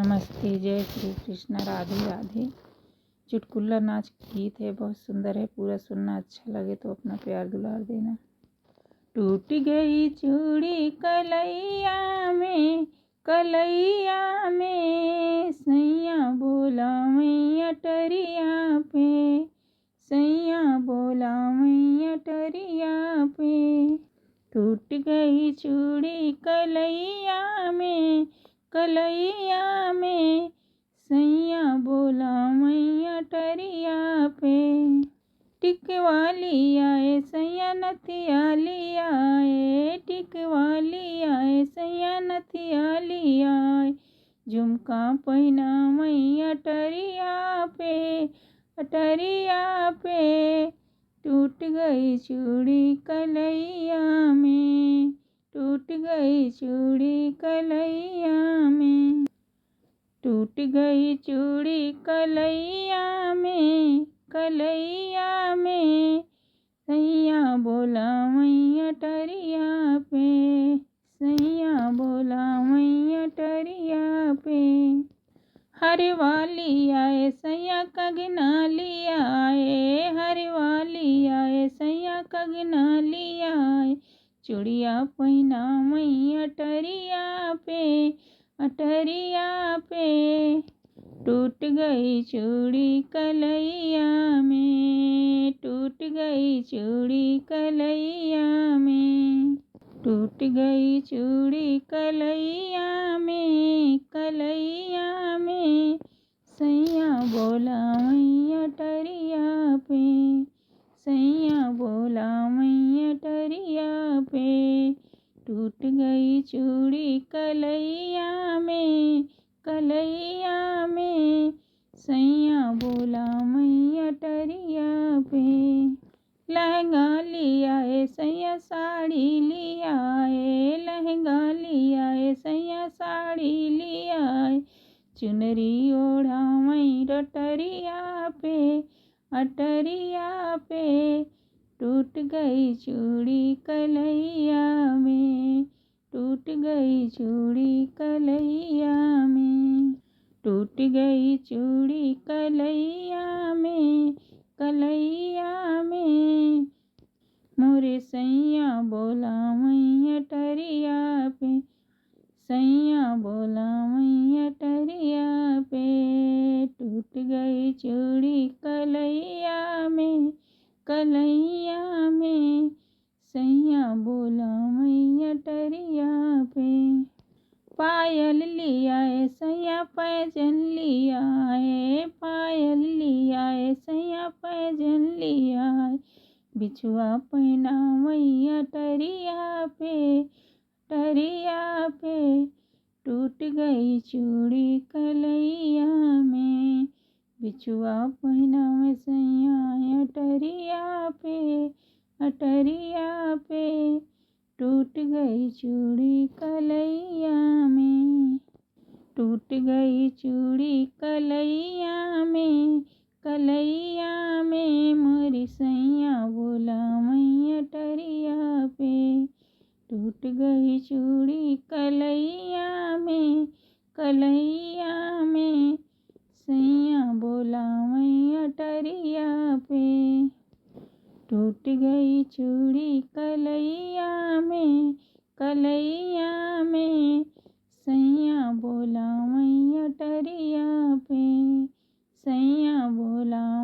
नमस्ते, जय श्री कृष्ण, राधे राधे। चुटकुला नाच गीत है, बहुत सुंदर है। पूरा सुनना, अच्छा लगे तो अपना प्यार दुलार देना। टूट गई चूड़ी कलैया में, कलैया में, सैया बोला मैं अटरिया पे, सैया बोला मैं अटरिया पे। टूट गई चूड़ी कलैया में, कलैया में, सैया बोला मैं अटरिया पे। टिकवाली आए सैया नथियाली आए, टिकवाली आए सैया नथियाली आए, झुमका पहना मैं अटरिया पे, अटरिया पे। टूट गई चूड़ी कलैया में, टूट गई चूड़ी कलैया में, टूट गई चूड़ी कलैया में, कलैया में, सैया बोला मैं अटरिया पे, सैया बोला मैं अटरिया पे। हरे वाली आए सैया कगनाली आए, हरे वाली आए सैया कगनाली आए, चूड़िया पहना मैं अटरिया पे, अटरिया पे। टूट गई चूड़ी कलैया में, टूट गई चूड़ी कलैया में, टूट गई चूड़ी कलैया में, कलैया में, सैया बोला मैं अटरिया पे, सैया बोला मैं अटरिया पे। टूट गई चूड़ी कलैया में, कलैया में, सैया बोला मैं अटरिया पे। लहंगा लिया है सैया साड़ी लिया है, लहंगा लिया है सैया साड़ी लिया है, चुनरी ओढ़ा मैं अटरिया पे, अटरिया पे। टूट गई चूड़ी कलैया में, टूट गई चूड़ी कलैया में, टूट गई चूड़ी कलैया में, कलैया में। मोरे सैया बोला मैं अटरिया पे, सैया बोला मैं अटरिया पे। टूट गई चूड़ी कलैया में, कलैया में, सैया बोला मैं अटरिया पे। पायल लिया है सैया पैजन लिया है, पायल लिया है सैया पैजन लिया है, बिछुआ पहना मैं अटरिया पे, अटरिया पे। टूट गई चूड़ी कलैया में, बिछुआ पहना मैं सैया अटरिया पे, अटरिया पे। टूट गई चूड़ी कलैया में, टूट गई चूड़ी कलैया में, कलैया में, मोरी सैया बोला मैं अटरिया पे। टूट गई चूड़ी कलैया में, कलैया में, सैया बोला मैं अटरिया पे। टूट गई चूड़ी कलैया में, कलैया में, सैया बोला मैं अटरिया पे, सैया बोला